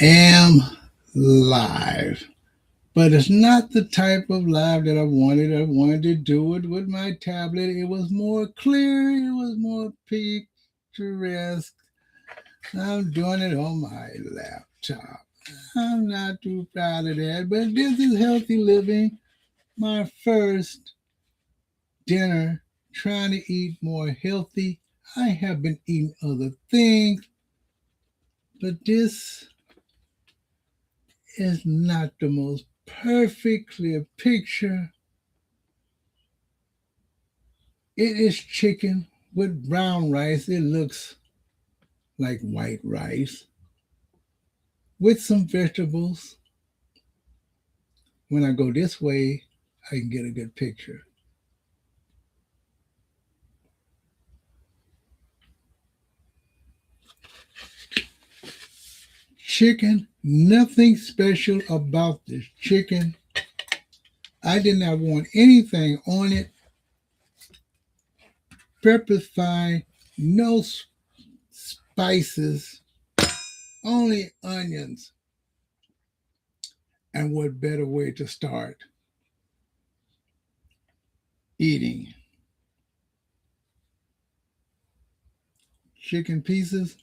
am live. But it's not the type of live that I wanted. I wanted to do it with my tablet. It was more clear, it was more picturesque. I'm doing it on my laptop. I'm not too proud of that, but this is healthy living. My first dinner, trying to eat more healthy. I have been eating other things, but this is not the most perfect, clear picture. It is chicken with brown rice. It looks like white rice with some vegetables. When I go this way, I can get a good picture. Chicken, nothing special about this chicken. I did not want anything on it. Pepper's fine, no spices, only onions. And what better way to start eating chicken pieces?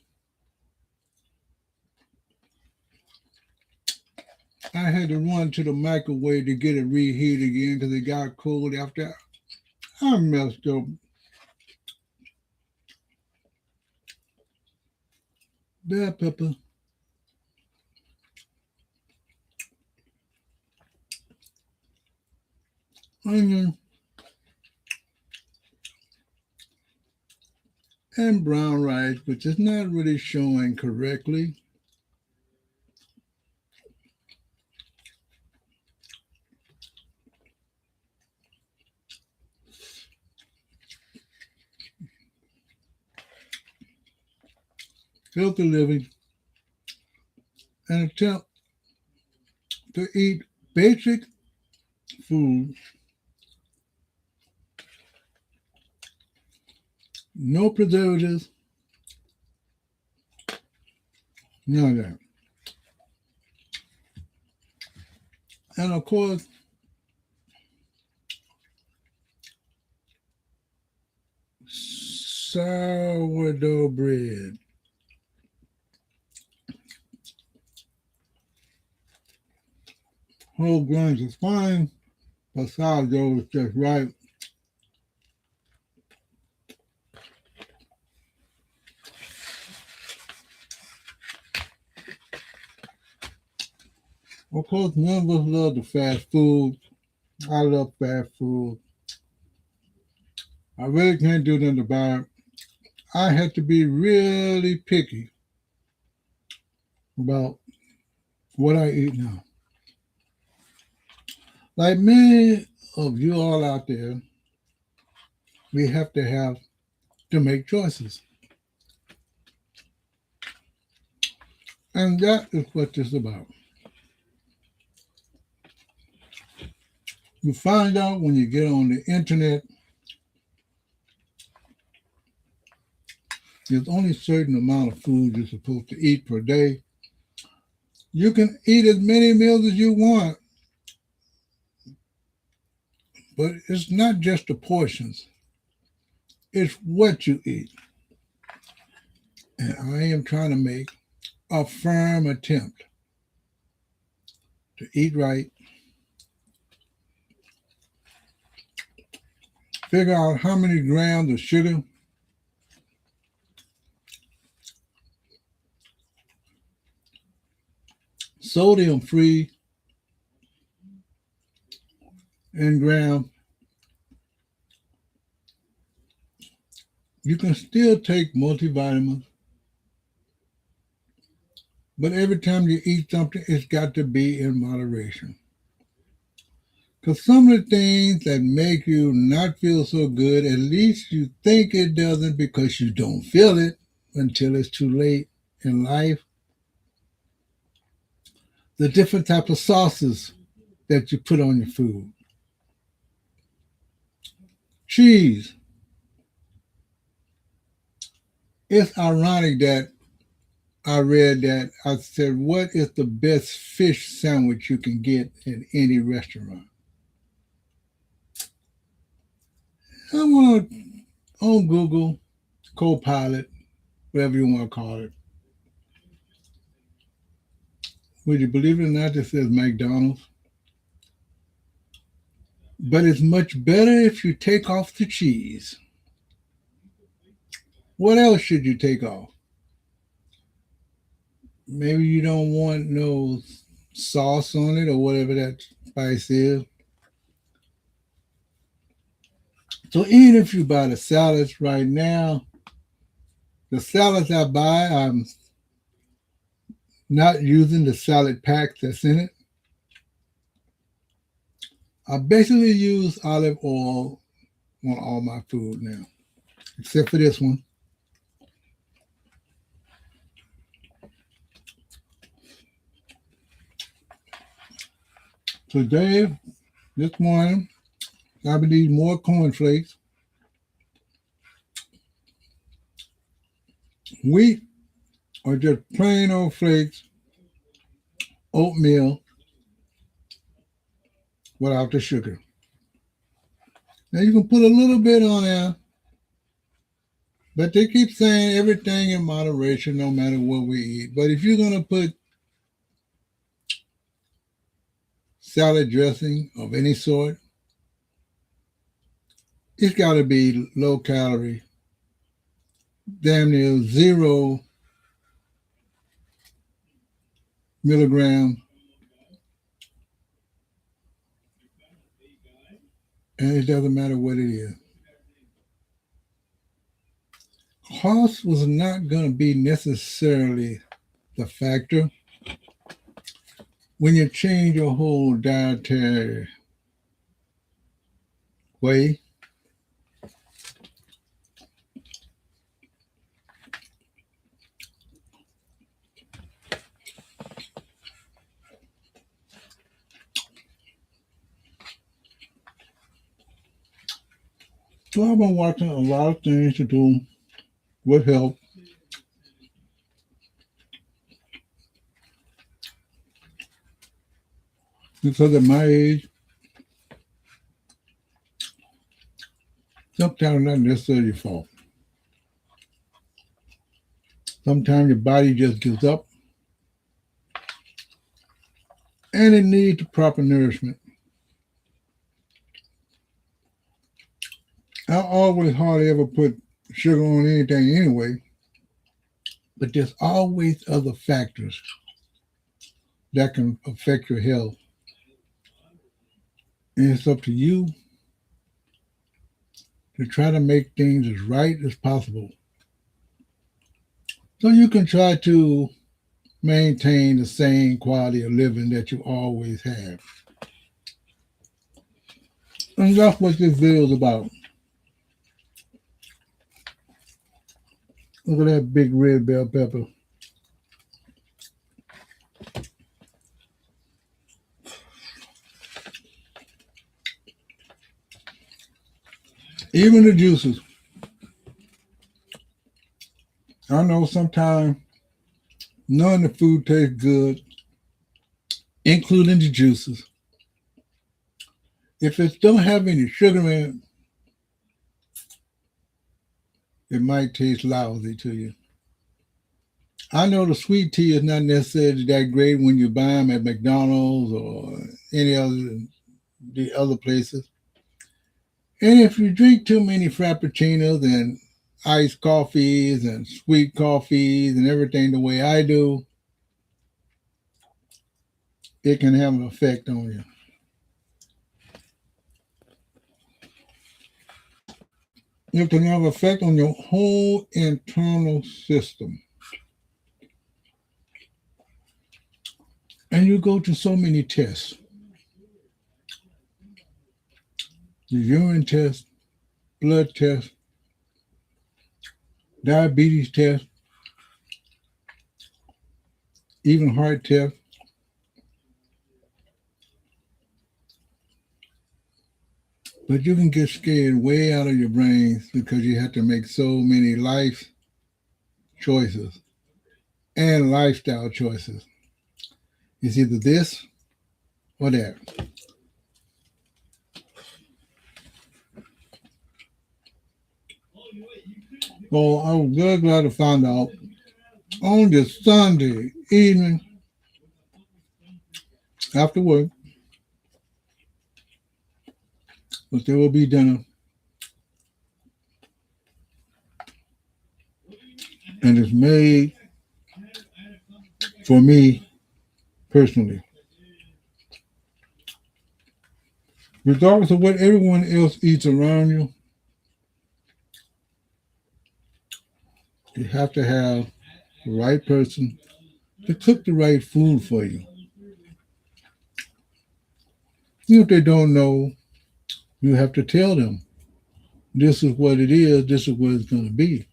I had to run to the microwave to get it reheated again because it got cold after I messed up. Bell pepper, onion, and brown rice, which is not really showing correctly. Healthy living and attempt to eat basic food, no preservatives, none of that. And of course, sourdough bread. Whole grains is fine, but sourdough is just right. Of course, none of us love the fast food. I love fast food. I really can't do nothing about it. I have to be really picky about what I eat now. Like many of you all out there, we have to make choices. And that is what this is about. You find out when you get on the internet, there's only a certain amount of food you're supposed to eat per day. You can eat as many meals as you want, but it's not just the portions, it's what you eat. And I am trying to make a firm attempt to eat right, figure out how many grams of sugar, sodium free in grams. You can still take multivitamins, but every time you eat something, it's got to be in moderation. Because some of the things that make you not feel so good, at least you think it doesn't because you don't feel it until it's too late in life. The different type of sauces that you put on your food. Cheese. It's ironic that I read that. I said, what is the best fish sandwich you can get at any restaurant? I went on Google, Copilot, whatever you want to call it. Would you believe it or not, it says McDonald's. But it's much better if you take off the cheese. What else should you take off? Maybe you don't want no sauce on it or whatever that spice is. So even if you buy the salads right now, the salads I buy, I'm not using the salad pack that's in it. I basically use olive oil on all my food now, except for this one. Today, this morning, I been eating more cornflakes, wheat, or just plain old flakes, oatmeal without the sugar. Now you can put a little bit on there, but they keep saying everything in moderation, no matter what we eat. But if you're gonna put salad dressing of any sort, it's got to be low calorie, damn near 0 milligram, and it doesn't matter what it is. Cost was not going to be necessarily the factor when you change your whole dietary way. So I've been watching a lot of things to do with health because at my age, sometimes not necessarily your fault. Sometimes your body just gives up and it needs the proper nourishment. I always hardly ever put sugar on anything anyway, but there's always other factors that can affect your health. And it's up to you to try to make things as right as possible. So you can try to maintain the same quality of living that you always have. And that's what this video is about. Look at that big red bell pepper. Even the juices. I know sometimes none of the food tastes good, including the juices. If it don't have any sugar in it, it might taste lousy to you. I know the sweet tea is not necessarily that great when you buy them at McDonald's or any other the other places. And if you drink too many frappuccinos and iced coffees and sweet coffees and everything the way I do, it can have an effect on you. It can have an effect on your whole internal system. And you go to so many tests. The urine test, blood test, diabetes test, even heart test. But you can get scared way out of your brains because you have to make so many life choices. and lifestyle choices. It's either this or that. Well, I was very glad to find out on this Sunday evening after work that there will be dinner, and it's made for me personally. Regardless of what everyone else eats around you, you have to have the right person to cook the right food for you. If they don't know, you have to tell them this is what it is, this is what it's going to be.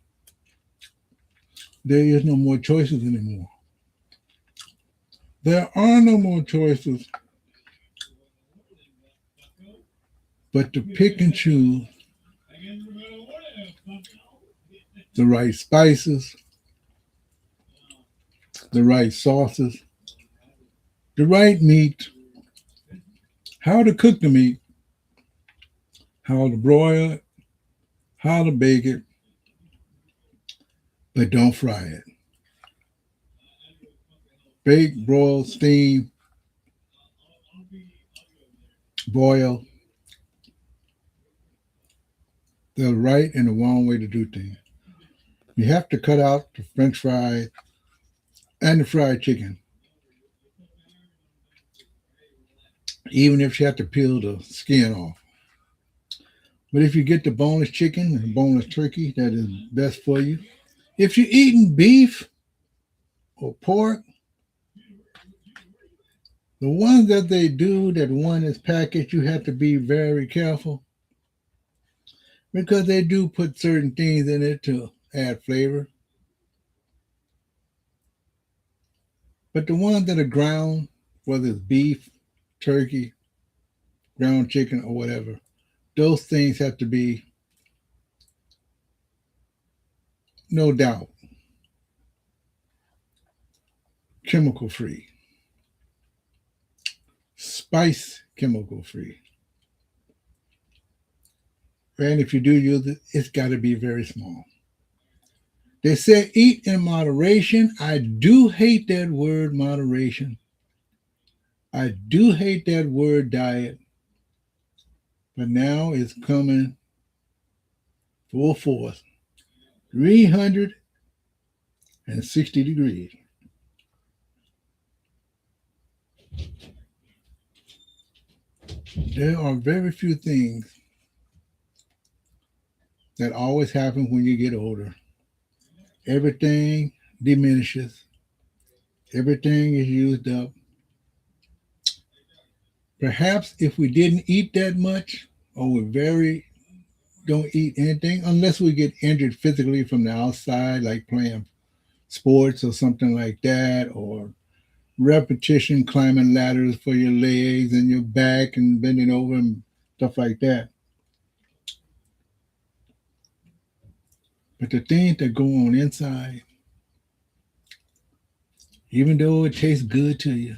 There is no more choices anymore. There are no more choices but to pick and choose the right spices, the right sauces, the right meat, how to cook the meat, how to broil it, how to bake it, but don't fry it. Bake, broil, steam, boil, the right and the wrong way to do things. You have to cut out the french fries and the fried chicken, even if you have to peel the skin off. But if you get the boneless chicken and boneless turkey, that is best for you. If you're eating beef or pork, the ones that they do, that one is packaged, you have to be very careful because they do put certain things in it to add flavor. But the ones that are ground, whether it's beef, turkey, ground chicken, or whatever, those things have to be, no doubt, chemical free, spice chemical free. And if you do use it, it's got to be very small. They say eat in moderation. I do hate that word moderation. I do hate that word diet. But now it's coming full force. 360 degrees. There are very few things that always happen when you get older. Everything diminishes. Everything is used up. Perhaps if we didn't eat that much, or we very don't eat anything, unless we get injured physically from the outside, like playing sports or something like that, or repetition climbing ladders for your legs and your back and bending over and stuff like that. But the things that go on inside, even though it tastes good to you,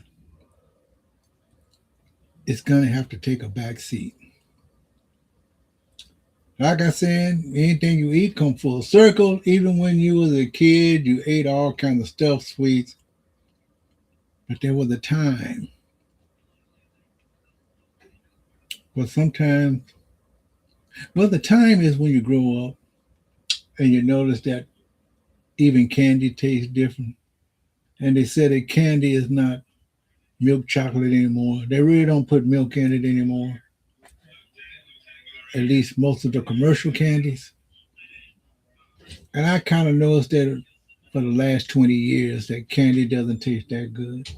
it's going to have to take a back seat. Like I said, anything you eat come full circle. Even when you was a kid, you ate all kinds of stuff, sweets. But there was a time. But sometimes, well, the time is when you grow up and you notice that even candy tastes different. And they said that candy is not milk chocolate anymore. They really don't put milk in it anymore. At least most of the commercial candies. And I kind of noticed that for the last 20 years that candy doesn't taste that good.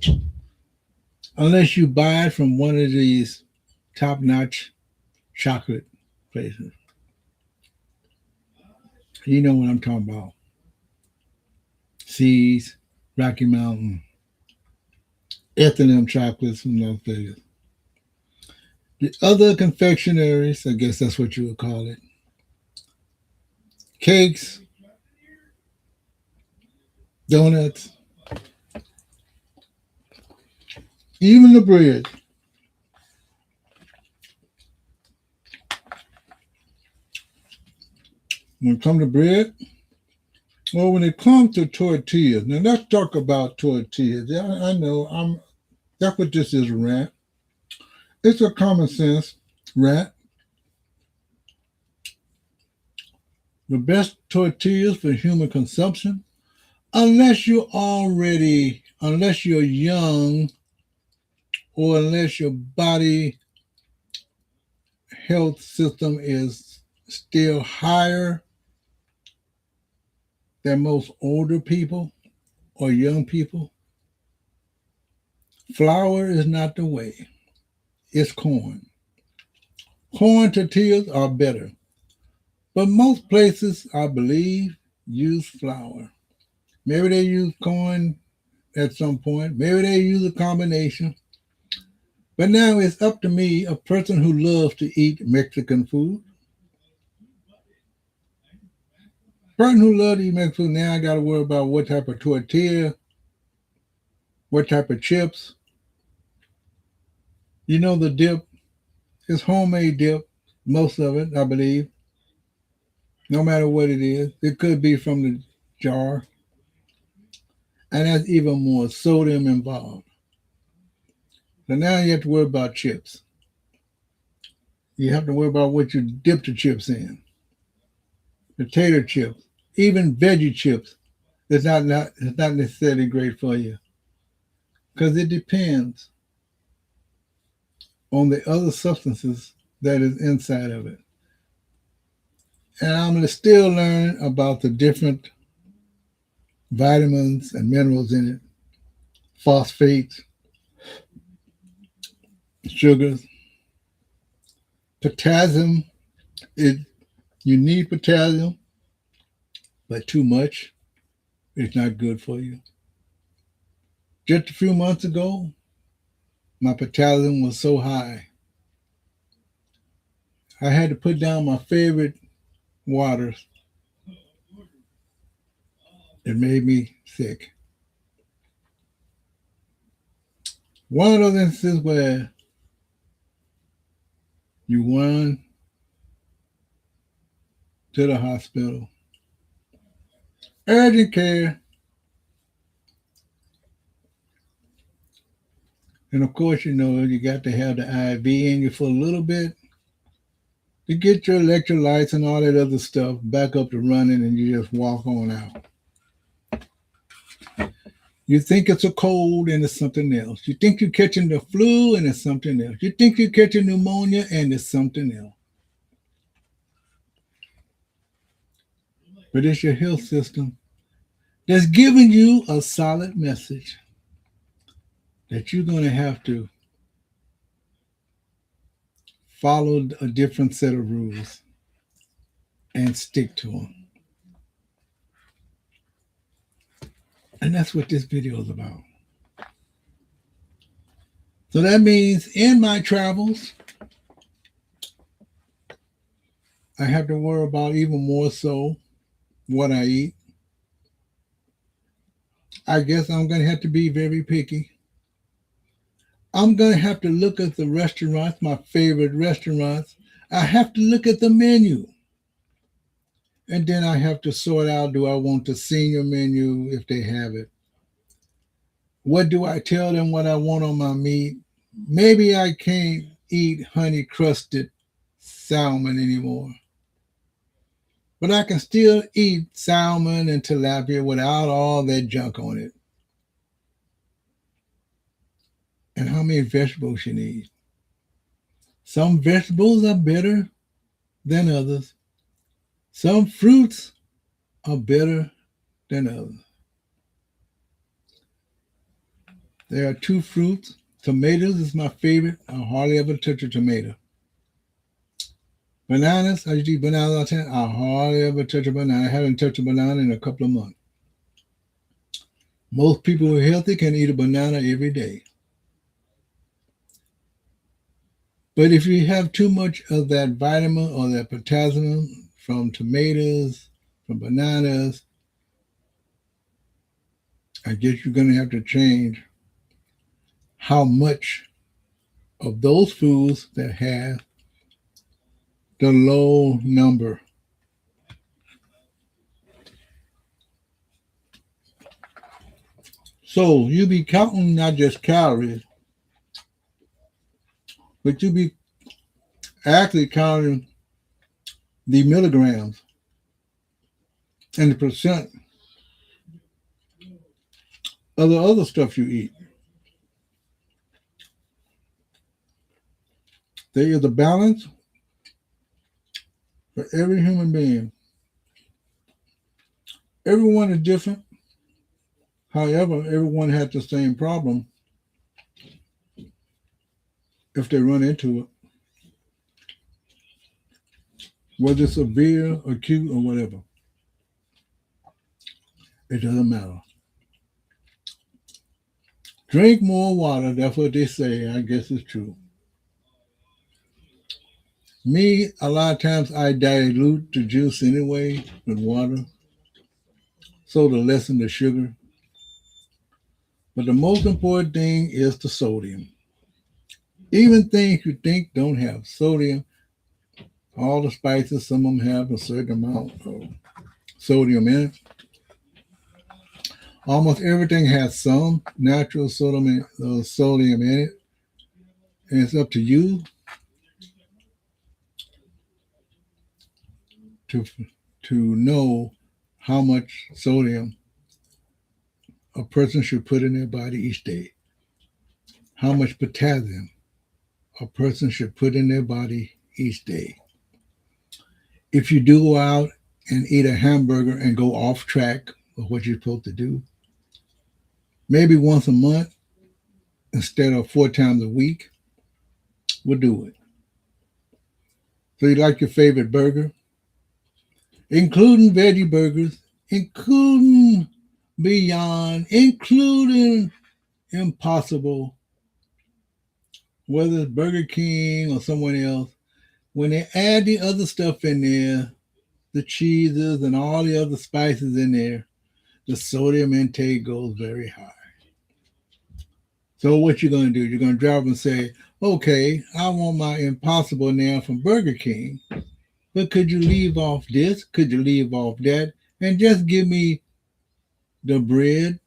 Unless you buy it from one of these top notch chocolate places. You know what I'm talking about. Seeds, Rocky Mountain, Ethanol chocolates from those places. The other confectionaries, I guess that's what you would call it, cakes, donuts, Even the bread. When it comes to bread, or when it comes to tortillas. Now let's talk about tortillas. Yeah, I know that's what this is, a rant. It's a common sense rant. The best tortillas for human consumption, unless you're young, or unless your body health system is still higher than most older people or young people, flour is not the way. It's corn. Corn tortillas are better, but most places, I believe, use flour. Maybe they use corn at some point. Maybe they use a combination. But now it's up to me, a person who loves to eat Mexican food. Person who loves to eat Mexican food, now I got to worry about what type of tortilla, what type of chips. You know, the dip is homemade dip, most of it, I believe, no matter what it is. It could be from the jar, and that's even more sodium involved. So now you have to worry about chips. You have to worry about what you dip the chips in. Potato chips, even veggie chips. It's not necessarily great for you because it depends on the other substances that is inside of it. And I'm still learning about the different vitamins and minerals in it, phosphates, sugars, potassium. It You need potassium, but too much is not good for you. Just a few months ago, my potassium was so high, I had to put down my favorite waters. It made me sick. One of those instances where you run to the hospital, urgent care, and of course, you know, you got to have the IV in you for a little bit to get your electrolytes and all that other stuff back up to running, and you just walk on out. You think it's a cold and it's something else. You think you're catching the flu and it's something else. You think you're catching pneumonia and it's something else. But it's your health system that's giving you a solid message that you're going to have to follow a different set of rules and stick to them. And that's what this video is about. So that means in my travels, I have to worry about even more so what I eat. I guess I'm going to have to be very picky. I'm going to have to look at the restaurants, my favorite restaurants. I have to look at the menu. And then I have to sort out, do I want the senior menu if they have it? What do I tell them what I want on my meat? Maybe I can't eat honey crusted salmon anymore. But I can still eat salmon and tilapia without all that junk on it. And how many vegetables you need. Some vegetables are better than others. Some fruits are better than others. There are two fruits. Tomatoes is my favorite. I hardly ever touch a tomato. Bananas, I used to eat bananas all the time. I hardly ever touch a banana. I haven't touched a banana in a couple of months. Most people who are healthy can eat a banana every day. But if you have too much of that vitamin or that potassium from tomatoes, from bananas, I guess you're going to have to change how much of those foods that have the low number. So you be counting not just calories, but you be actually counting the milligrams and the percent of the other stuff you eat. There is a balance for every human being. Everyone is different. However, everyone has the same problem if they run into it, whether it's severe, acute, or whatever. It doesn't matter. Drink more water. That's what they say. I guess it's true. Me, a lot of times I dilute the juice anyway with water, so to lessen the sugar. But the most important thing is the sodium. Even things you think don't have sodium, all the spices, some of them have a certain amount of sodium in it. Almost everything has some natural sodium in it, and it's up to you to to know how much sodium a person should put in their body each day, how much potassium a person should put in their body each day. If you do go out and eat a hamburger and go off track of what you're supposed to do, maybe once a month instead of 4 times a week, we'll do it. So you like your favorite burger, including veggie burgers, including Beyond, including Impossible, whether it's Burger King or someone else, when they add the other stuff in there, the cheeses and all the other spices in there, the sodium intake goes very high. So what you're going to do, you're going to drive and say, okay, I want my Impossible now from Burger King, but could you leave off this? Could you leave off that? And just give me the bread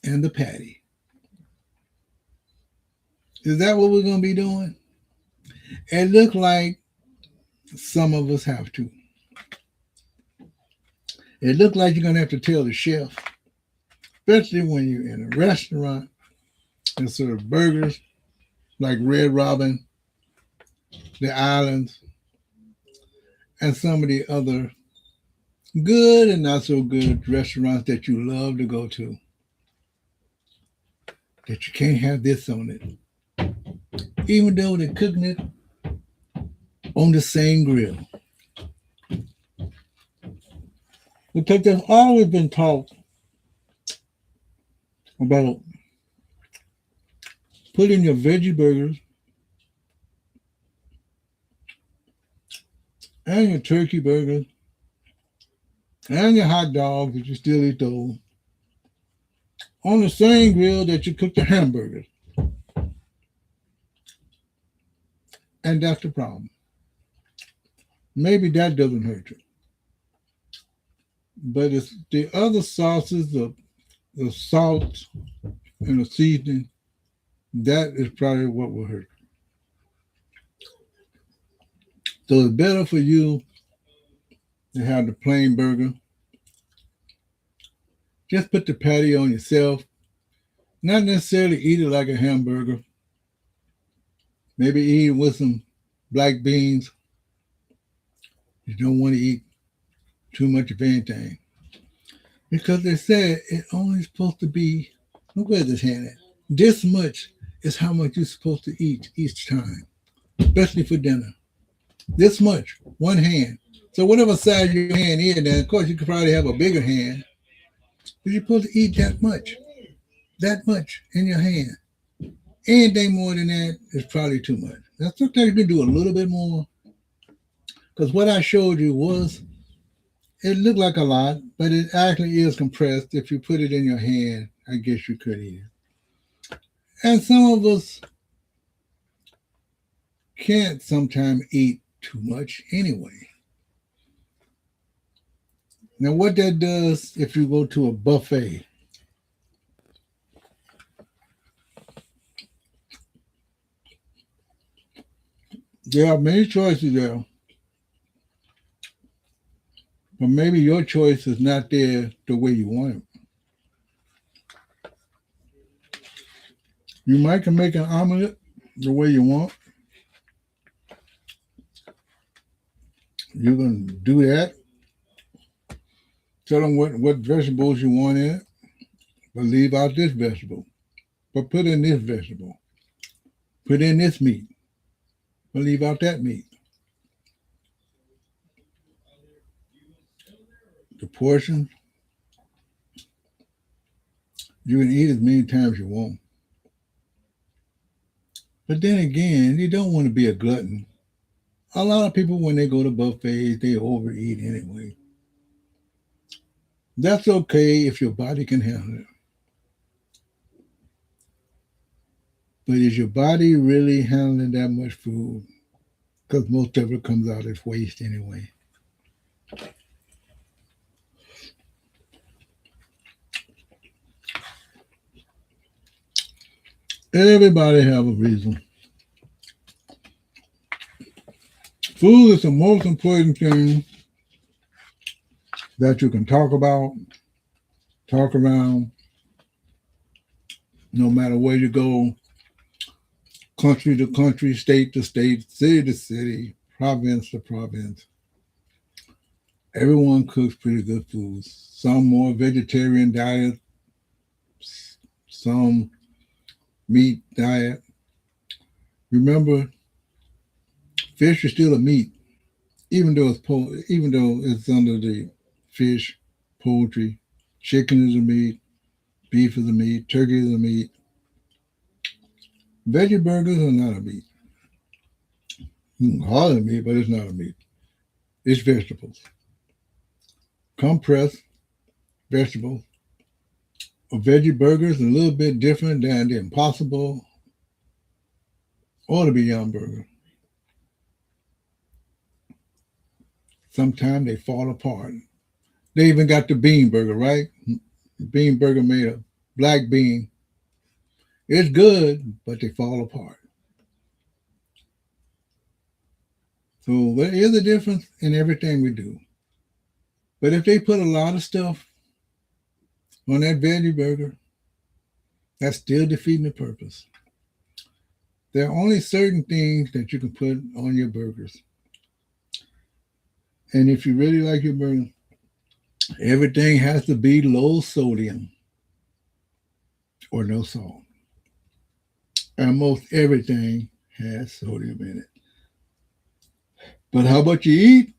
and the patty. Is that what we're going to be doing? It looks like some of us have to. It looks like you're going to have to tell the chef, especially when you're in a restaurant and serve burgers like Red Robin, the Islands, and some of the other good and not so good restaurants that you love to go to, that you can't have this on it, even though they're cooking it on the same grill. Because there's always been talk about putting your veggie burgers and your turkey burgers and your hot dogs, if you still eat those, on the same grill that you cook the hamburgers. And that's the problem. Maybe that doesn't hurt you. But it's the other sauces, the salt and the seasoning, that is probably what will hurt. So it's better for you to have the plain burger. Just put the patty on yourself. Not necessarily eat it like a hamburger. Maybe eat it with some black beans. You don't want to eat too much of anything. Because they said it only supposed to be, look where this hand at. This much is how much you're supposed to eat each time, especially for dinner. This much, one hand. So whatever size your hand is, then of course you could probably have a bigger hand, but you're supposed to eat that much in your hand. Anything more than that is probably too much. Now sometimes you can do a little bit more, because what I showed you was, it looked like a lot, but it actually is compressed. If you put it in your hand, I guess you could eat it. And some of us can't sometimes eat too much anyway. Now, what that does if you go to a buffet, there are many choices there, but maybe your choice is not there the way you want it. You might can make an omelet the way you want. You can do that. Tell them what vegetables you want in it, but leave out this vegetable. But put in this vegetable. Put in this meat, but leave out that meat. The portion, you can eat as many times as you want. But then again, you don't want to be a glutton. A lot of people, when they go to buffets, they overeat anyway. That's okay if your body can handle it. But is your body really handling that much food? Because most of it comes out as waste anyway. Everybody have a reason. Food is the most important thing that you can talk about, talk around, no matter where you go, country to country, state to state, city to city, province to province. Everyone cooks pretty good foods. Some more vegetarian diet, some meat diet. Remember, fish is still a meat, even though it's under the fish, poultry. Chicken is a meat, beef is a meat, turkey is a meat. Veggie burgers are not a meat. You can call it meat, but it's not a meat. It's vegetables. Compressed vegetables. A veggie burger is a little bit different than the Impossible or the Beyond Burger. Sometimes they fall apart. They even got the bean burger, right? The bean burger made of black bean. It's good, but they fall apart. So there is a difference in everything we do. But if they put a lot of stuff on that veggie burger, that's still defeating the purpose. There are only certain things that you can put on your burgers. And if you really like your burger, everything has to be low sodium or no salt. And most everything has sodium in it. But how much you eat?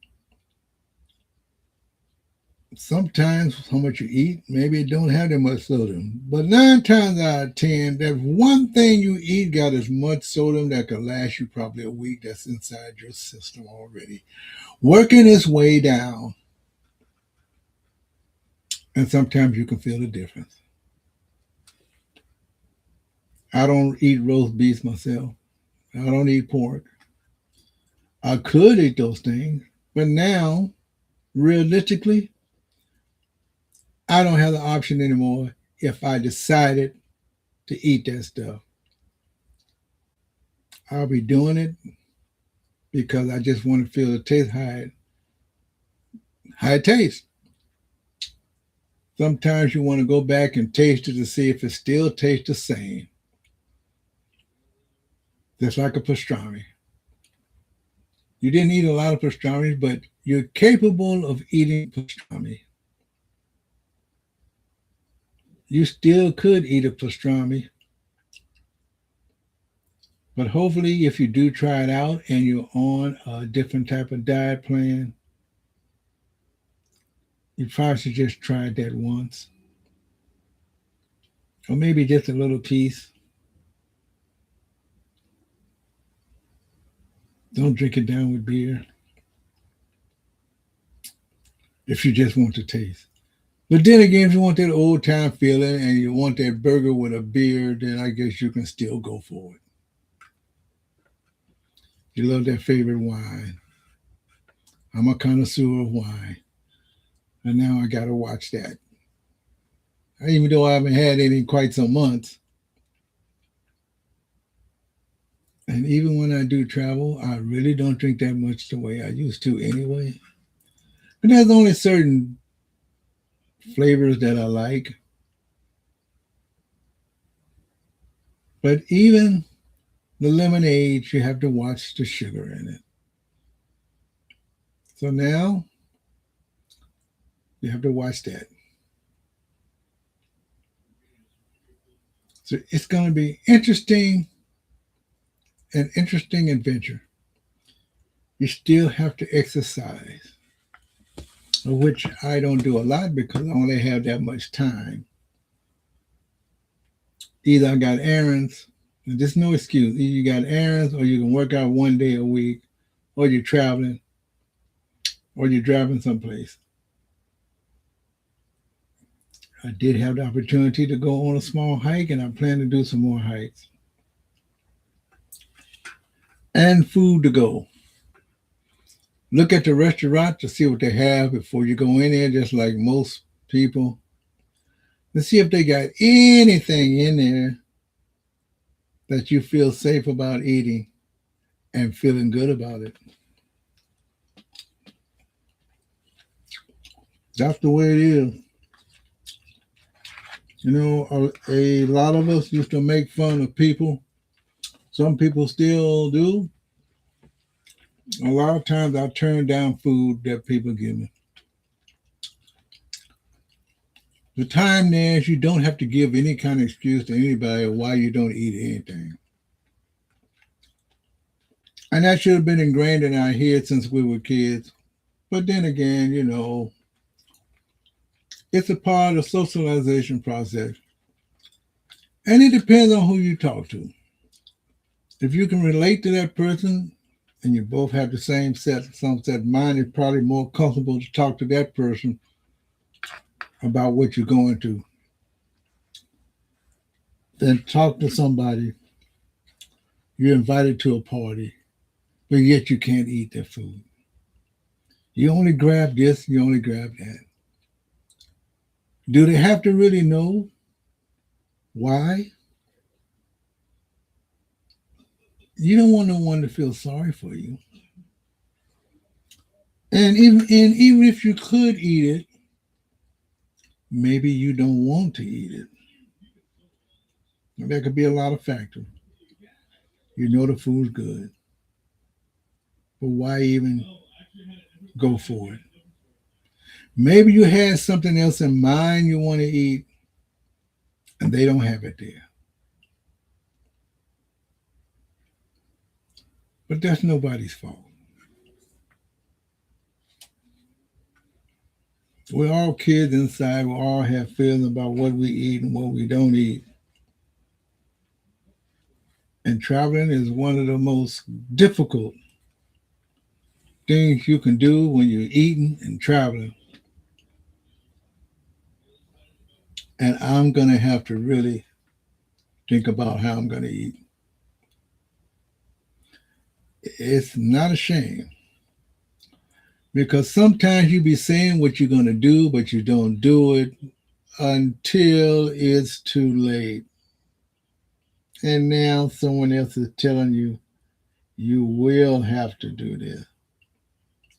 Sometimes how much you eat, maybe it don't have that much sodium. But 9 times out of 10, that one thing you eat got as much sodium that could last you probably a week that's inside your system already, working its way down. And sometimes you can feel the difference. I don't eat roast beef myself. I don't eat pork. I could eat those things, but now, realistically, I don't have the option anymore if I decided to eat that stuff. I'll be doing it because I just want to feel the taste how it tastes. Sometimes you want to go back and taste it to see if it still tastes the same. Just like a pastrami. You didn't eat a lot of pastrami, but you're capable of eating pastrami. You still could eat a pastrami, but hopefully, if you do try it out and you're on a different type of diet plan, you probably should just try that once, or maybe just a little piece. Don't drink it down with beer if you just want to taste. But then again, if you want that old time feeling and you want that burger with a beer, then I guess you can still go for it. You love that favorite wine. I'm a connoisseur of wine, and now I gotta watch that. Even though I haven't had any in quite some months, and even when I do travel, I really don't drink that much the way I used to anyway. But there's only certain flavors that I like. But even the lemonade, you have to watch the sugar in it. So now you have to watch that. So it's going to be interesting, an interesting adventure. You still have to exercise, which I don't do a lot because I only have that much time. Either I got errands, and there's no excuse. Either you got errands, or you can work out one day a week, or you're traveling, or you're driving someplace. I did have the opportunity to go on a small hike, and I plan to do some more hikes. And food to go. Look at the restaurant to see what they have before you go in there, just like most people. Let's see if they got anything in there that you feel safe about eating and feeling good about it. That's the way it is. You know, a lot of us used to make fun of people. Some people still do. A lot of times I turn down food that people give me. The time there is you don't have to give any kind of excuse to anybody why you don't eat anything. And that should have been ingrained in our heads since we were kids. But then again, it's a part of the socialization process. And it depends on who you talk to. If you can relate to that person and you both have the some set mind, it's probably more comfortable to talk to that person about what you're going to than talk to somebody you're invited to a party, but yet you can't eat their food. You only grab this, you only grab that. Do they have to really know why? You don't want no one to feel sorry for you. And even if you could eat it, maybe you don't want to eat it. There could be a lot of factors. You know the food's good, but why even go for it? Maybe you had something else in mind you want to eat, and they don't have it there. But that's nobody's fault. We're all kids inside. We all have feelings about what we eat and what we don't eat. And traveling is one of the most difficult things you can do when you're eating and traveling. And I'm going to have to really think about how I'm going to eat. It's not a shame because sometimes you be saying what you're going to do, but you don't do it until it's too late. And now someone else is telling you, you will have to do this.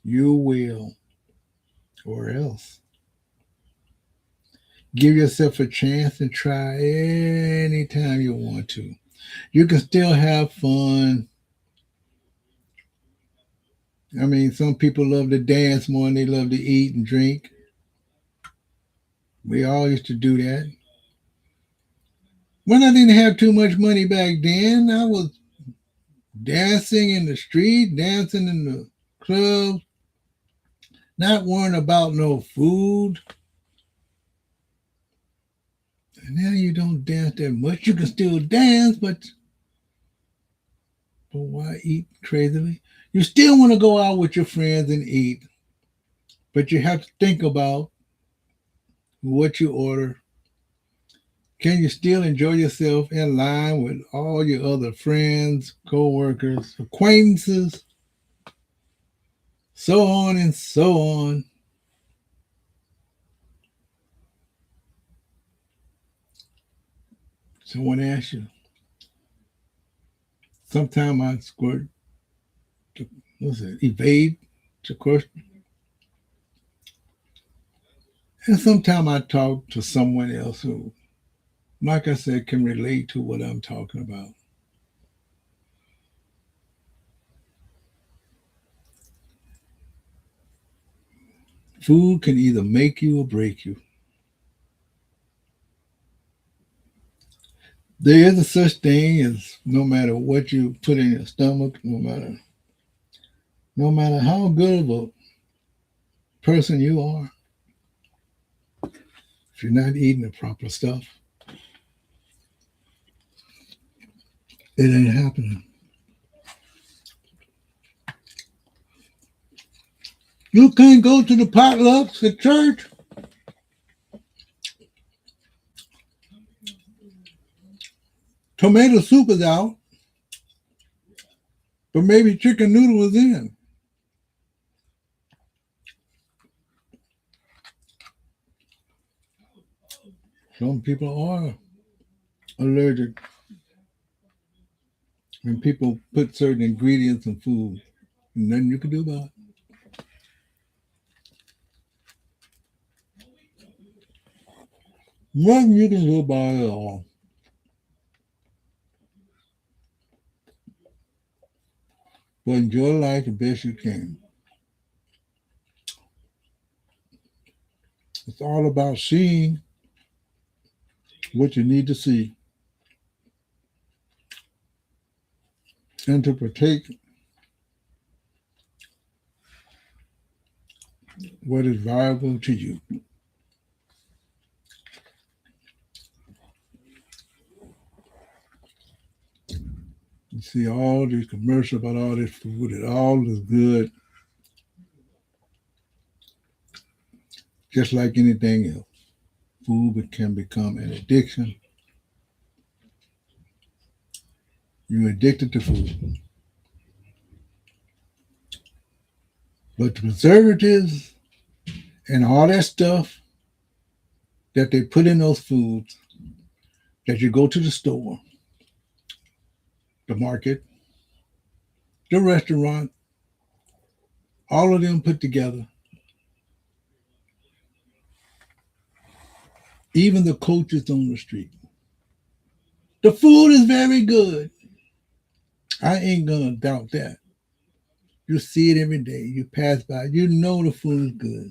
You will, or else. Give yourself a chance to try anytime you want to. You can still have fun. I mean, some people love to dance more than they love to eat and drink. We all used to do that. When I didn't have too much money back then, I was dancing in the street, dancing in the club, not worrying about no food. And now you don't dance that much. You can still dance, but why eat crazily? You still want to go out with your friends and eat, but you have to think about what you order? Can you still enjoy yourself in line with all your other friends, co-workers, acquaintances, so on and so on? So I want to ask you, sometimes I squirt, what's it, evade the question. And sometimes I talk to someone else who, like I said, can relate to what I'm talking about. Food can either make you or break you. There is a such thing as no matter what you put in your stomach, no matter how good of a person you are, if you're not eating the proper stuff, it ain't happening. You can't go to the potlucks at church. Tomato soup is out, but maybe chicken noodle is in. Some people are allergic when people put certain ingredients in food. Nothing you can do about it. Nothing you can do about it at all. But enjoy life the best you can. It's all about seeing what you need to see and to partake what is viable to you. You see all these commercials about all this food, it all is good, just like anything else. Food can become an addiction. You're addicted to food. But the preservatives and all that stuff that they put in those foods, that you go to the store, the market, the restaurant, all of them put together, even the coaches on the street. The food is very good. I ain't gonna doubt that. You see it every day. You pass by, you know the food is good.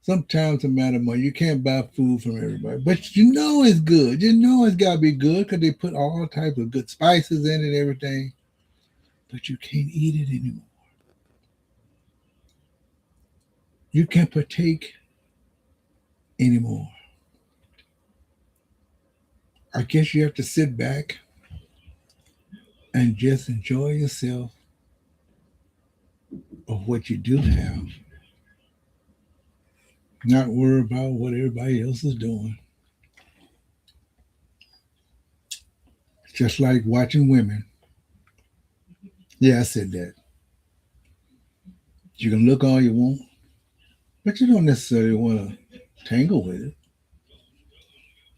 Sometimes it's a matter of money. You can't buy food from everybody, but you know it's good. You know it's got to be good because they put all types of good spices in it and everything. But you can't eat it anymore. You can't partake anymore. I guess you have to sit back and just enjoy yourself of what you do have, not worry about what everybody else is doing. It's just like watching women. Yeah, I said that. You can look all you want, but you don't necessarily want to tangle with it.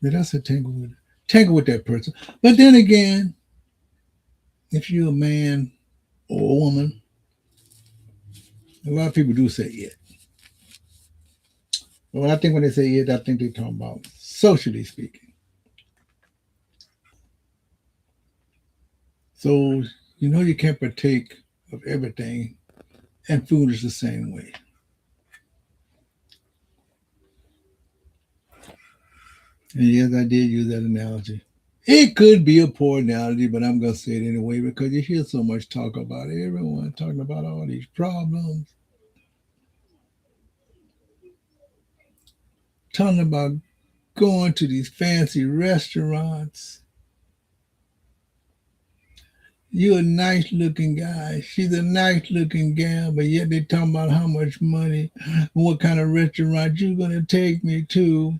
Did I say tangle with it? Tangle with that person. But then again, if you're a man or a woman, a lot of people do say it. Well, I think when they say it, I think they're talking about socially speaking. So you can't partake of everything, and food is the same way. And yes, I did use that analogy. It could be a poor analogy, but I'm going to say it anyway because you hear so much talk about it. Everyone talking about all these problems, talking about going to these fancy restaurants. You're a nice looking guy. She's a nice looking gal, but yet they talking about how much money, what kind of restaurant you're going to take me to.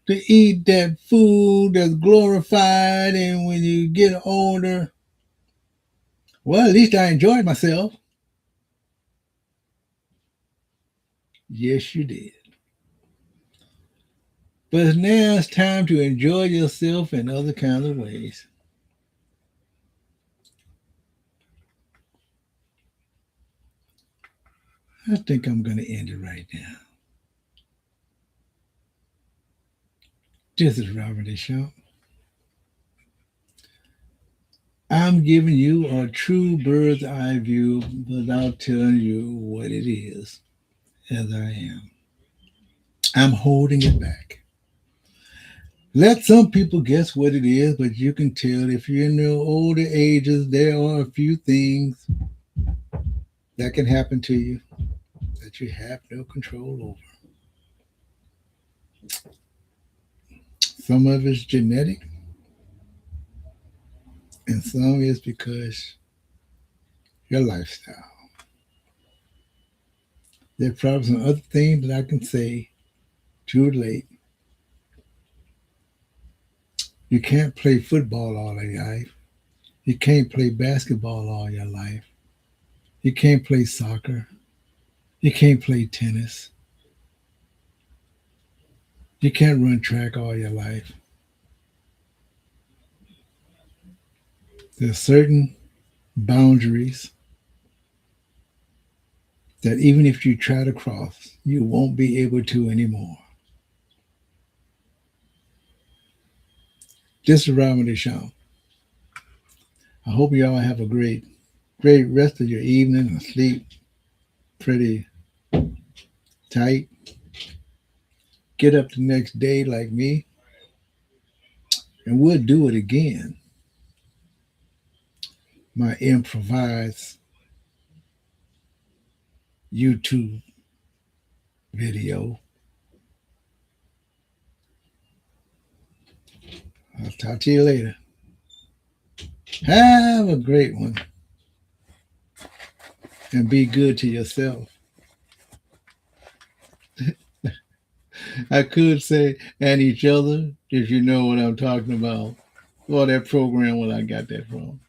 to eat that food that's glorified. And when you get older, well, at least I enjoyed myself. Yes, you did. But now it's time to enjoy yourself in other kinds of ways. I think I'm going to end it right now. This is Robert Deschamps. I'm giving you a true bird's eye view without telling you what it is, as I am. I'm holding it back. Let some people guess what it is, but you can tell if you're in the older ages, there are a few things that can happen to you that you have no control over. Some of it's genetic, and some is because your lifestyle. There are probably some other things that I can say too late. You can't play football all your life. You can't play basketball all your life. You can't play soccer. You can't play tennis. You can't run track all your life. There's certain boundaries that even if you try to cross, you won't be able to anymore. This is Robin Deschamps. I hope you all have a great rest of your evening and sleep pretty tight. Get up the next day like me, and we'll do it again. My improvised YouTube video. I'll talk to you later. Have a great one and be good to yourself. I could say, and each other, if you know what I'm talking about. Or that program where I got that from.